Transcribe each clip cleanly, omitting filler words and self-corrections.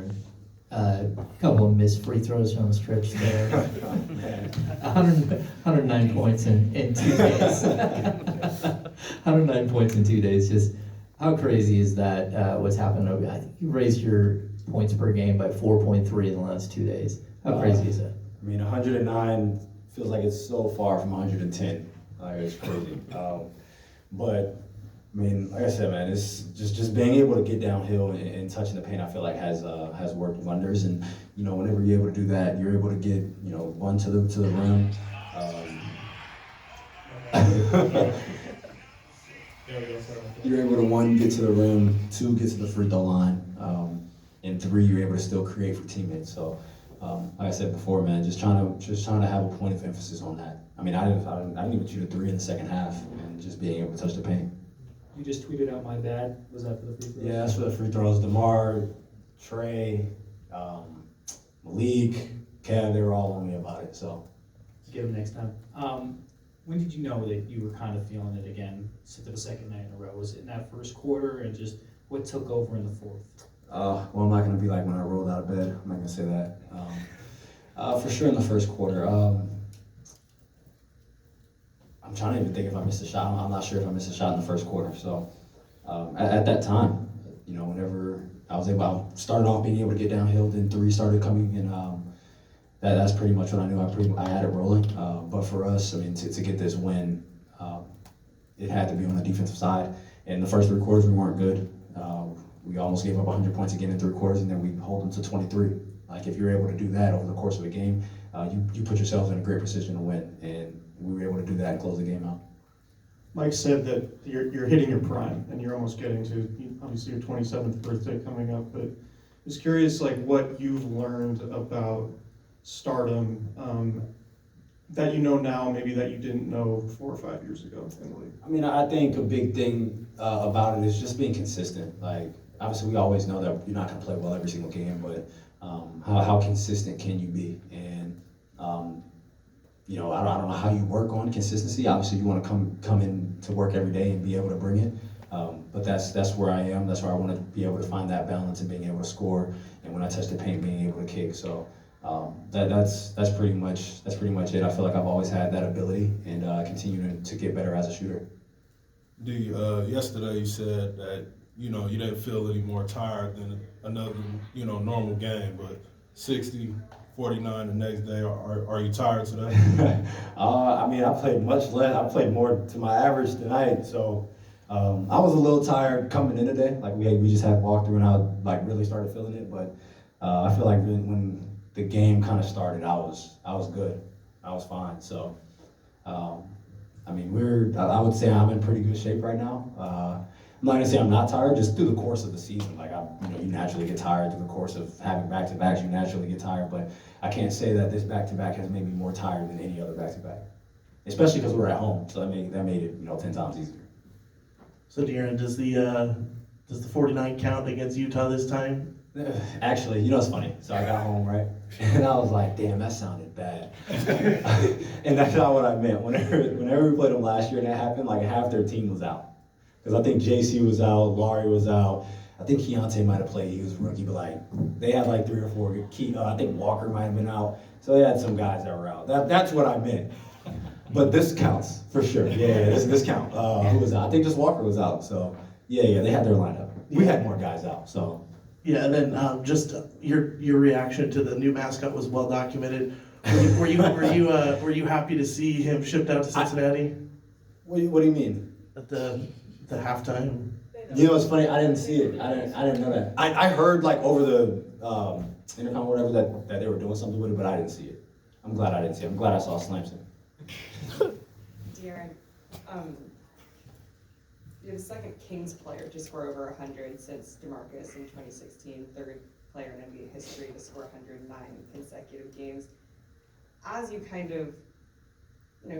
DeAaron. A couple of missed free throws from the stretch there. 109 points in 2 days. 109 points in 2 days. Just how crazy is that? What's happened? I think you raised your points per game by 4.3 in the last 2 days. How crazy is that? I mean, 109 feels like it's so far from 110. Like, it's crazy. But I mean, like I said, man, it's just being able to get downhill and touching the paint. I feel like has worked wonders. And you know, whenever you're able to do that, you're able to get one to the rim. You're able to one get to the rim, two get to the free throw line, and three you're able to still create for teammates. So, like I said before, man, just trying to have a point of emphasis on that. I mean, I didn't even shoot a three in the second half, and just being able to touch the paint. You just tweeted out my bad. Was that for the free throws? Yeah, that's for the free throws. DeMar, Trey, Malik, Kev, they were all on me about it. So Get them next time. When did you know that you were kind of feeling it again for the second night in a row? Was it in that first quarter, and just what took over in the fourth? well, I'm not gonna be like when I rolled out of bed. I'm not gonna say that. For sure in the first quarter. I'm trying to even think if I missed a shot. I'm not sure if I missed a shot in the first quarter. So at that time, whenever I started off being able to get downhill, then three started coming, and that's pretty much when I knew I had it rolling. But for us, I mean, to get this win, it had to be on the defensive side. And the first 3 quarters, we weren't good. We almost gave up 100 points again in 3 quarters, and then we hold them to 23. Like, if you're able to do that over the course of a game, you put yourselves in a great position to win. And we were able to do that and close the game out. Mike said that you're hitting your prime and you're almost getting to, obviously, your 27th birthday coming up, but just curious, like, what you've learned about stardom that you know now, maybe that you didn't know 4 or 5 years ago in the league. I mean, I think a big thing about it is just being consistent. Like, obviously, we always know that you're not going to play well every single game, but how consistent can you be? And I don't know how you work on consistency. Obviously, you want to come in to work every day and be able to bring it. But that's where I am. That's where I want to be able to find that balance and being able to score. And when I touch the paint, being able to kick. So that's pretty much it. I feel like I've always had that ability and continue to get better as a shooter. Yesterday you said that you didn't feel any more tired than another normal game, but 60. 49 the next day. Are you tired today? I mean, I played much less. I played more to my average tonight, so I was a little tired coming in today. Like we just had walked through and I really started feeling it. But I feel like when the game kind of started, I was good. I was fine. So I mean, I would say I'm in pretty good shape right now. I'm not gonna say I'm not tired. Just through the course of the season, you naturally get tired through the course of having back-to-backs. You naturally get tired, but I can't say that this back-to-back has made me more tired than any other back-to-back. Especially because we're at home, so that made it 10 times easier. So DeAaron, does the 49 count against Utah this time? Actually, it's funny. So I got home, right, and I was like, "Damn, that sounded bad," and that's not what I meant. Whenever we played them last year and that happened, like half their team was out. Because I think JC was out, Laurie was out. I think Keyonte might have played, he was a rookie, but they had 3 or 4. I think Walker might have been out. So they had some guys that were out. That's what I meant. But this counts for sure. Yeah, this count. Who was out? I think just Walker was out. So yeah, they had their lineup. We had more guys out. So yeah, and then just your reaction to the new mascot was well documented. Were you happy to see him shipped out to Cincinnati? What do you mean? At the halftime. It's funny. I didn't see it. I didn't know that. I heard over the intercom or whatever that they were doing something with it, but I didn't see it. I'm glad I didn't see it. I'm glad I saw Slamson. DeAaron, you're the second Kings player to score over 100 since DeMarcus in 2016, third player in NBA history to score 109 consecutive games. As you kind of,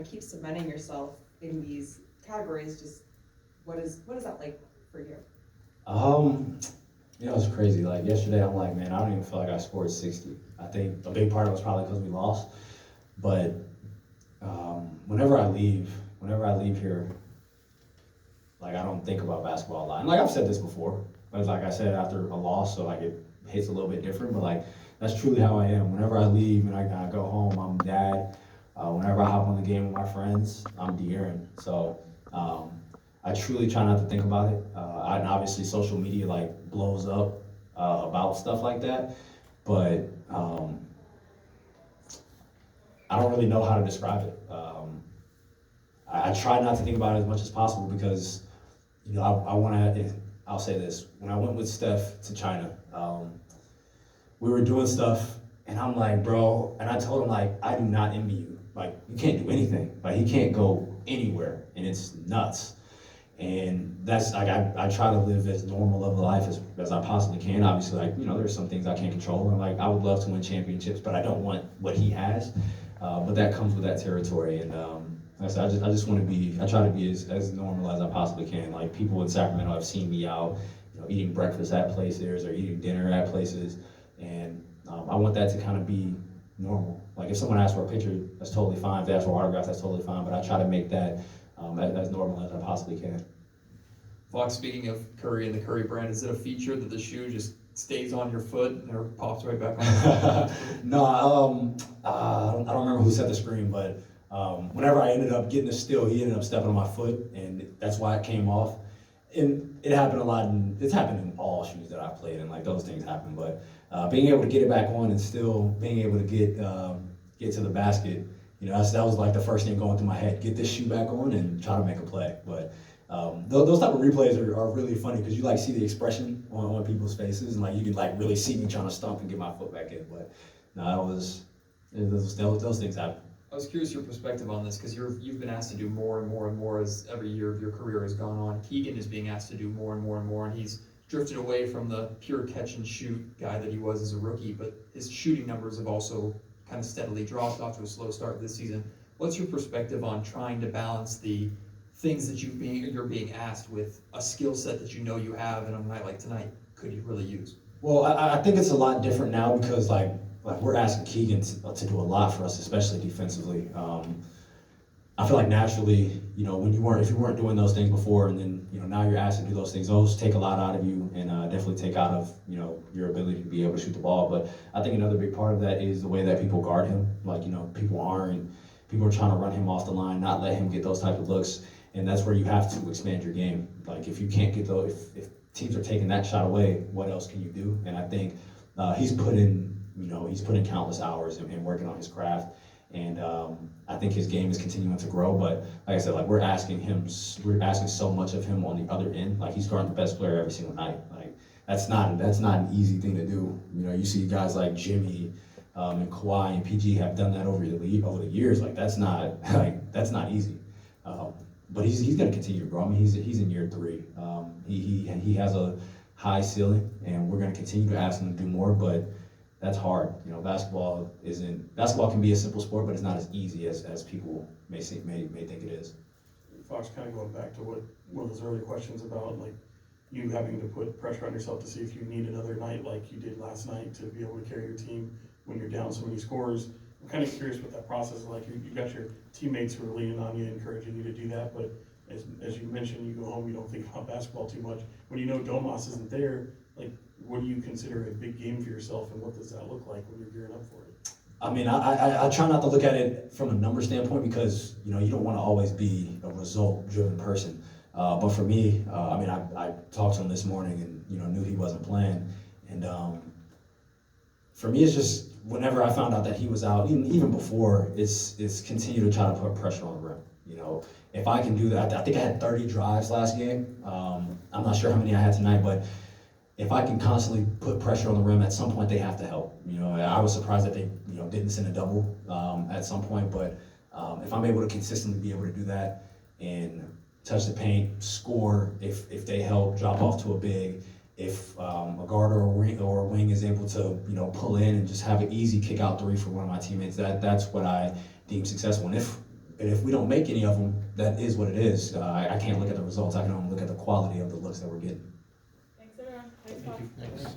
keep cementing yourself in these categories, just what is that like for you? It's crazy. Yesterday, I'm like, man, I don't even feel like I scored 60. I think a big part of it was probably because we lost. But whenever I leave here, I don't think about basketball a lot. And I've said this before, but like I said, after a loss, so hits a little bit different, but like, that's truly how I am. Whenever I leave and I go home, I'm dad. Whenever I hop on the game with my friends, I'm DeAaron. So I truly try not to think about it. And obviously social media like blows up about stuff like that, but I don't really know how to describe it. I try not to think about it as much as possible because, you know, I want to, I'll say this, when I went with Steph to China, we were doing stuff and I'm like, bro, and I told him like, I do not envy you. Like, you can't do anything. Like, he can't go anywhere and it's nuts. And that's like, I try to live as normal of a life as I possibly can. Obviously, like, you know, there's some things I can't control. And like, I would love to win championships, but I don't want what he has. But that comes with that territory. And like I said, I just want to be, I try to be as normal as I possibly can. Like, people in Sacramento have seen me out, you know, eating breakfast at places or eating dinner at places. And I want that to kind of be normal. Like, if someone asks for a picture, that's totally fine. If they ask for autographs, that's totally fine. But I try to make that as normal as I possibly can. Fox, speaking of Curry and the Curry brand, is it a feature that the shoe just stays on your foot and never pops right back on? No, I don't remember who set the screen, but whenever I ended up getting a steal, he ended up stepping on my foot, and that's why it came off. And it happened a lot, and it's happened in all shoes that I've played in, like those things happen. But being able to get it back on and still being able to get to the basket, you know, that was like the first thing going through my head: get this shoe back on and try to make a play. But those type of replays are really funny because you like see the expression on people's faces, and like you can like really see me trying to stomp and get my foot back in. But no, those things happen. I was curious your perspective on this because you've been asked to do more and more and more as every year of your career has gone on. Keegan is being asked to do more and more and more, and he's drifted away from the pure catch and shoot guy that he was as a rookie, but his shooting numbers have also kind of steadily dropped off to a slow start this season. What's your perspective on trying to balance the things that you're being asked with a skill set that you know you have, and on a night like tonight, could you really use? Well, I think it's a lot different now because like we're asking Keegan to do a lot for us, especially defensively. I feel like naturally, you know, if you weren't doing those things before, and then, you know, now you're asked to do those things, those take a lot out of you and definitely take out of, you know, your ability to be able to shoot the ball. But I think another big part of that is the way that people guard him. Like, you know, people are trying to run him off the line, not let him get those type of looks. And that's where you have to expand your game. Like, if you can't get those, if teams are taking that shot away, what else can you do? And I think he's put in countless hours in working on his craft. And I think his game is continuing to grow. But like I said, like we're asking so much of him on the other end. Like, he's guarding the best player every single night. Like, that's not an easy thing to do. You know, you see guys like Jimmy and Kawhi and PG have done that over the years. Like, that's not easy. But he's going to continue to grow. I mean, he's in year 3. He has a high ceiling, and we're going to continue to ask him to do more. But that's hard. You know, basketball can be a simple sport, but it's not as easy as people may think it is. Fox, kind of going back to one of those earlier questions about like you having to put pressure on yourself to see if you need another night like you did last night to be able to carry your team when you're down so many scores. I'm kind of curious what that process is like. You've got your teammates who are leaning on you, encouraging you to do that, but as you mentioned, you go home, you don't think about basketball too much. When you know Domas isn't there, like, what do you consider a big game for yourself, and what does that look like when you're gearing up for it? I mean, I try not to look at it from a number standpoint because, you know, you don't want to always be a result-driven person. But for me, I mean, I talked to him this morning and, you know, knew he wasn't playing. And for me, it's just whenever I found out that he was out, even before, it's continue to try to put pressure on the rim. You know, if I can do that, I think I had 30 drives last game. I'm not sure how many I had tonight, but if I can constantly put pressure on the rim, at some point they have to help. You know, I was surprised that they, you know, didn't send a double at some point, but if I'm able to consistently be able to do that and touch the paint, score, if they help, drop off to a big, if a guard or a wing is able to, you know, pull in and just have an easy kick out 3 for one of my teammates, that's what I deem successful. And if we don't make any of them, that is what it is. I can't look at the results. I can only look at the quality of the looks that we're getting. Thanks, everyone. Thanks, Bob. Thank you. Thanks.